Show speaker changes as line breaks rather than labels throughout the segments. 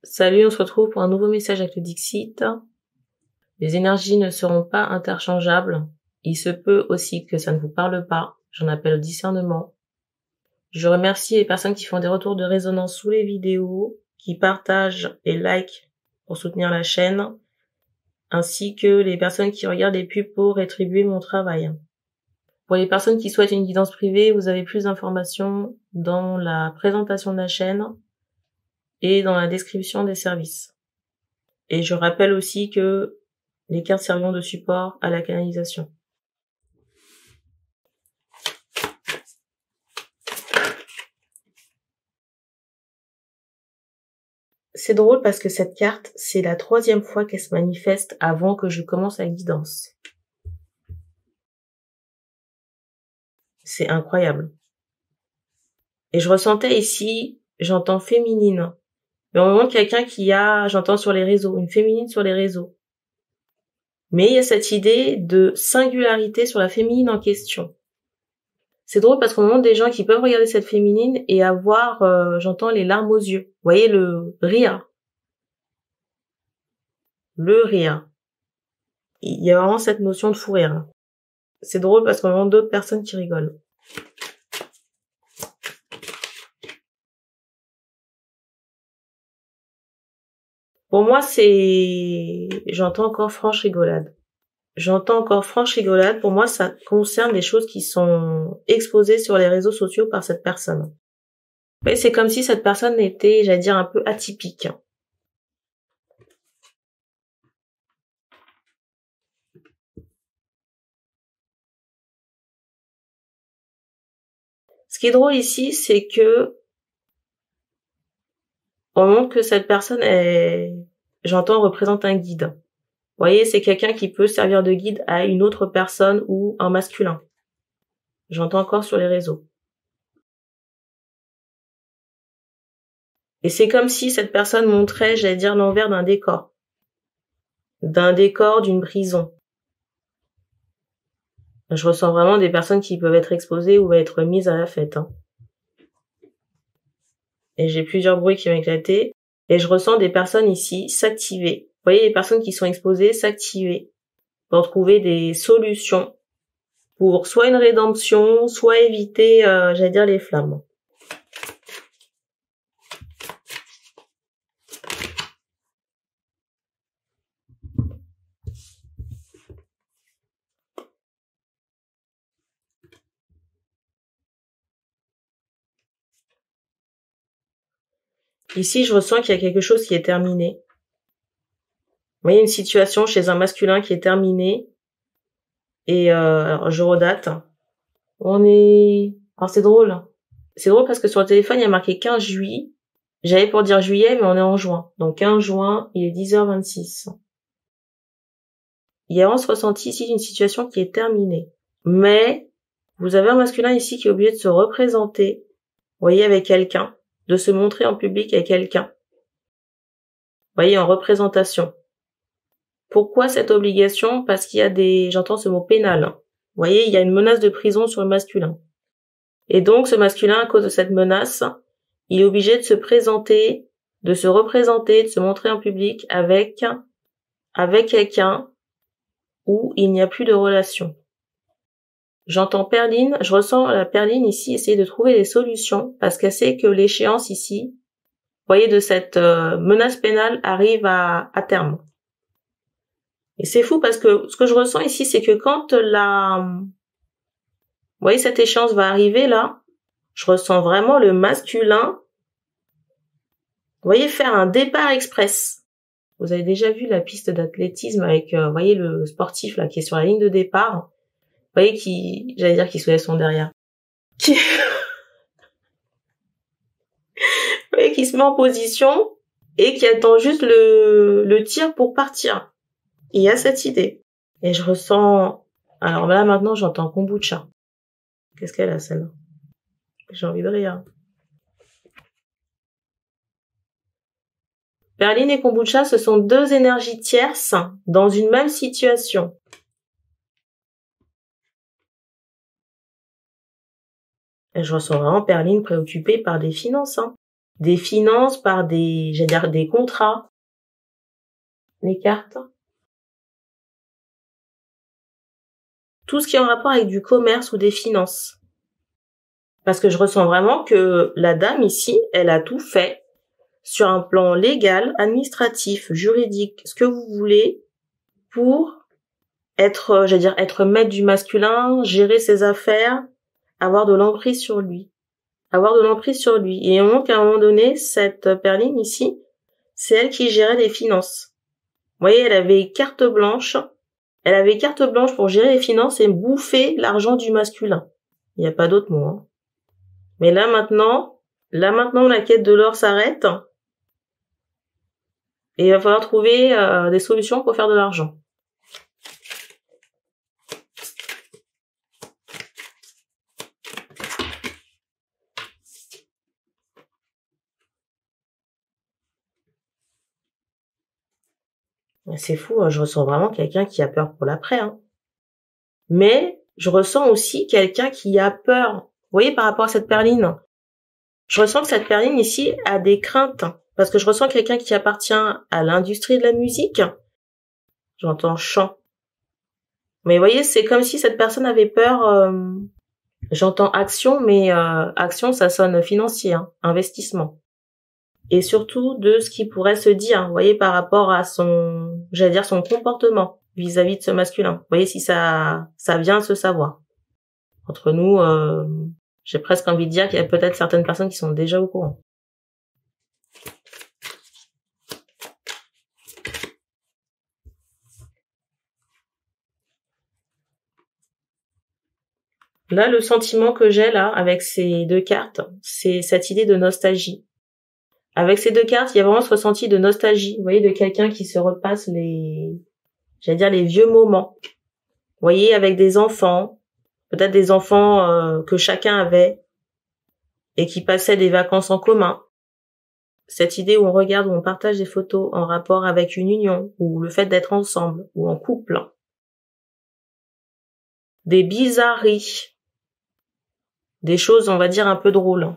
Salut, on se retrouve pour un nouveau message avec le Dixit. Les énergies ne seront pas interchangeables. Il se peut aussi que ça ne vous parle pas. J'en appelle au discernement. Je remercie les personnes qui font des retours de résonance sous les vidéos, qui partagent et like pour soutenir la chaîne, ainsi que les personnes qui regardent les pubs pour rétribuer mon travail. Pour les personnes qui souhaitent une guidance privée, vous avez plus d'informations dans la présentation de la chaîne et dans la description des services. Et je rappelle aussi que les cartes serviront de support à la canalisation. C'est drôle parce que cette carte, c'est la 3e fois qu'elle se manifeste avant que je commence la guidance. C'est incroyable. Et je ressentais ici, j'entends féminine. Mais au moment quelqu'un j'entends sur les réseaux, une féminine sur les réseaux. Mais il y a cette idée de singularité sur la féminine en question. C'est drôle parce qu'on montre des gens qui peuvent regarder cette féminine et avoir, j'entends les larmes aux yeux. Vous voyez le rire. Le rire. Il y a vraiment cette notion de fou rire. C'est drôle parce qu'on montre d'autres personnes qui rigolent. Pour moi, j'entends encore franche rigolade. J'entends encore franche rigolade. Pour moi, ça concerne des choses qui sont exposées sur les réseaux sociaux par cette personne. Mais c'est comme si cette personne était, j'allais dire, un peu atypique. Ce qui est drôle ici, c'est que on montre que cette personne représente un guide. Vous voyez, c'est quelqu'un qui peut servir de guide à une autre personne ou un masculin. J'entends encore sur les réseaux. Et c'est comme si cette personne montrait, j'allais dire, l'envers d'un décor. D'un décor d'une prison. Je ressens vraiment des personnes qui peuvent être exposées ou être mises à la fête. Et j'ai plusieurs bruits qui vont éclater. Et je ressens des personnes ici s'activer. Vous voyez, les personnes qui sont exposées s'activer pour trouver des solutions pour soit une rédemption, soit éviter, j'allais dire, les flammes. Ici, je ressens qu'il y a quelque chose qui est terminé. Vous voyez, une situation chez un masculin qui est terminée. Et alors je redate. Alors c'est drôle. C'est drôle parce que sur le téléphone, il y a marqué 15 juillet. J'avais pour dire juillet, mais on est en juin. Donc 15 juin, il est 10h26. Il y a vraiment ce ressenti ici d'une situation qui est terminée. Mais vous avez un masculin ici qui est obligé de se représenter, vous voyez, avec quelqu'un, de se montrer en public avec quelqu'un. Vous voyez, en représentation. Pourquoi cette obligation? Parce qu'il y a j'entends ce mot pénal. Vous voyez, il y a une menace de prison sur le masculin. Et donc, ce masculin, à cause de cette menace, il est obligé de se présenter, de se représenter, de se montrer en public avec quelqu'un où il n'y a plus de relation. J'entends Perline, je ressens la Perline ici essayer de trouver des solutions parce qu'elle sait que l'échéance ici, vous voyez, de cette menace pénale arrive à terme. Et c'est fou parce que ce que je ressens ici, c'est que quand vous voyez, cette échéance va arriver là, je ressens vraiment le masculin, vous voyez, faire un départ express. Vous avez déjà vu la piste d'athlétisme avec, vous voyez, le sportif là qui est sur la ligne de départ. Vous voyez qui soulève son derrière. Vous voyez, qui se met en position et qui attend juste le tir pour partir. Il y a cette idée. Et je ressens, alors là maintenant j'entends kombucha. Qu'est-ce qu'elle a celle-là? J'ai envie de rire. Perline et kombucha, ce sont deux énergies tierces dans une même situation. Et je ressens vraiment Perline préoccupée par des finances. des finances par des, j'allais dire, des contrats. Les cartes. Tout ce qui est en rapport avec du commerce ou des finances. Parce que je ressens vraiment que la dame ici, elle a tout fait sur un plan légal, administratif, juridique, ce que vous voulez, pour être, j'allais dire, être maître du masculin, gérer ses affaires, avoir de l'emprise sur lui. Avoir de l'emprise sur lui. Et donc, à un moment donné, cette Perline ici, c'est elle qui gérait les finances. Vous voyez, elle avait carte blanche. Elle avait carte blanche pour gérer les finances et bouffer l'argent du masculin. Il n'y a pas d'autre mot, hein. Mais là maintenant, la quête de l'or s'arrête. Et il va falloir trouver des solutions pour faire de l'argent. C'est fou, hein, je ressens vraiment quelqu'un qui a peur pour l'après, hein. Mais je ressens aussi quelqu'un qui a peur. Vous voyez, par rapport à cette Perline, je ressens que cette Perline ici a des craintes. Parce que je ressens quelqu'un qui appartient à l'industrie de la musique. J'entends chant. Mais vous voyez, c'est comme si cette personne avait peur. J'entends action, mais action, ça sonne financier, hein, investissement. Et surtout de ce qui pourrait se dire, vous voyez, par rapport à son, j'allais dire, son comportement vis-à-vis de ce masculin. Vous voyez, si ça vient se savoir. Entre nous, j'ai presque envie de dire qu'il y a peut-être certaines personnes qui sont déjà au courant. Là, le sentiment que j'ai là, avec ces deux cartes, c'est cette idée de nostalgie. Avec ces deux cartes, il y a vraiment ce ressenti de nostalgie, vous voyez, de quelqu'un qui se repasse j'allais dire, les vieux moments. Vous voyez, avec des enfants, peut-être des enfants que chacun avait, et qui passaient des vacances en commun. Cette idée où on regarde, où on partage des photos en rapport avec une union, ou le fait d'être ensemble, ou en couple. Des bizarreries. Des choses, on va dire, un peu drôles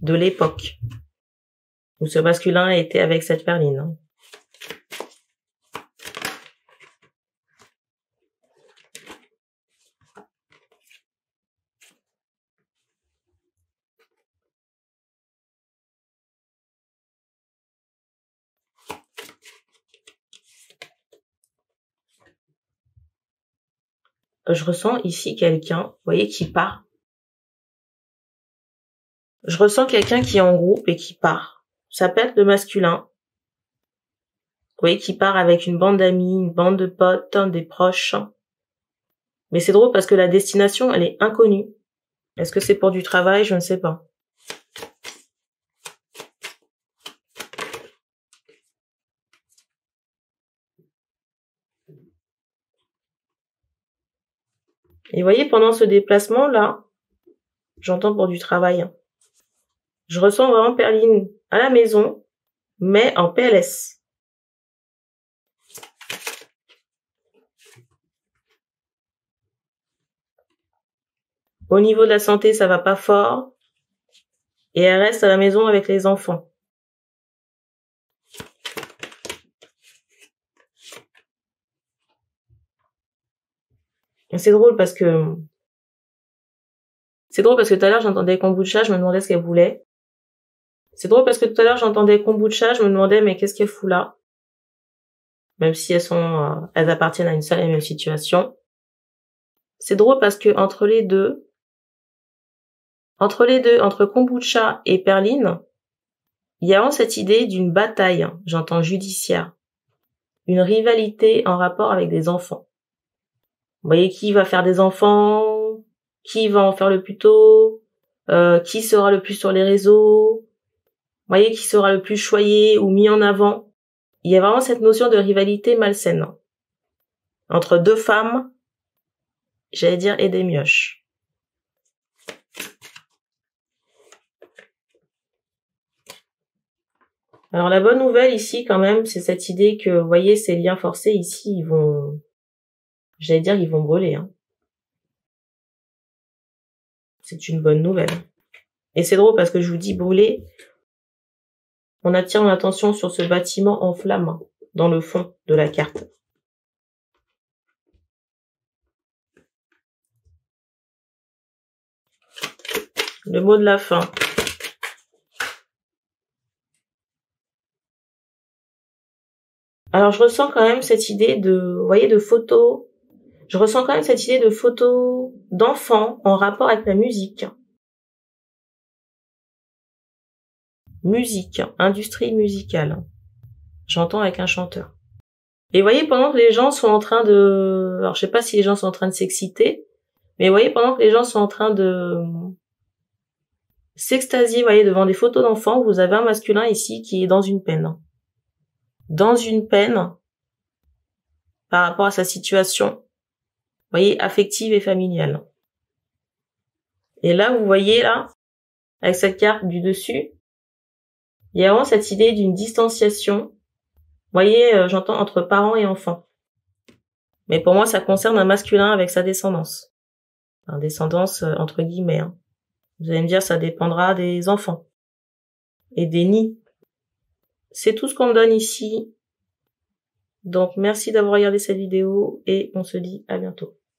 de l'époque où ce masculin était avec cette Perline. Je ressens ici quelqu'un, vous voyez, qui part. Je ressens quelqu'un qui est en groupe et qui part. Ça peut être le masculin. Vous voyez, qui part avec une bande d'amis, une bande de potes, des proches. Mais c'est drôle parce que la destination, elle est inconnue. Est-ce que c'est pour du travail? Je ne sais pas. Et vous voyez, pendant ce déplacement-là, j'entends pour du travail. Je ressens vraiment Perline à la maison, mais en PLS. Au niveau de la santé, ça va pas fort. Et elle reste à la maison avec les enfants. Et c'est drôle parce que tout à l'heure j'entendais kombucha, je me demandais ce qu'elle voulait. C'est drôle parce que tout à l'heure j'entendais kombucha, je me demandais mais qu'est-ce qu'elle fout là? Même si elles appartiennent à une seule et même situation. C'est drôle parce que entre les deux, entre kombucha et Perline, il y a vraiment cette idée d'une bataille, j'entends judiciaire. Une rivalité en rapport avec des enfants. Vous voyez, qui va faire des enfants? Qui va en faire le plus tôt? Qui sera le plus sur les réseaux? Vous voyez, qui sera le plus choyé ou mis en avant? Il y a vraiment cette notion de rivalité malsaine. Entre deux femmes, j'allais dire, et des mioches. Alors la bonne nouvelle ici quand même, c'est cette idée que, vous voyez, ces liens forcés ici, ils vont brûler, hein. C'est une bonne nouvelle. Et c'est drôle parce que je vous dis brûler, On attire l'attention sur ce bâtiment en flammes dans le fond de la carte. Le mot de la fin. Alors, je ressens quand même cette idée de, vous voyez, de photos. Je ressens quand même cette idée de photos d'enfants en rapport avec la musique. Musique, industrie musicale. J'entends avec un chanteur. Et vous voyez, pendant que les gens sont en train de... Alors, je sais pas si les gens sont en train de s'exciter, mais vous voyez, pendant que les gens sont en train de s'extasier, vous voyez, devant des photos d'enfants, vous avez un masculin ici qui est dans une peine. Dans une peine par rapport à sa situation, vous voyez, affective et familiale. Et là, vous voyez, là, avec cette carte du dessus, il y a vraiment cette idée d'une distanciation. Vous voyez, j'entends entre parents et enfants. Mais pour moi, ça concerne un masculin avec sa descendance. Enfin, descendance, entre guillemets. Hein. Vous allez me dire, ça dépendra des enfants. Et des nids. C'est tout ce qu'on me donne ici. Donc, merci d'avoir regardé cette vidéo et on se dit à bientôt.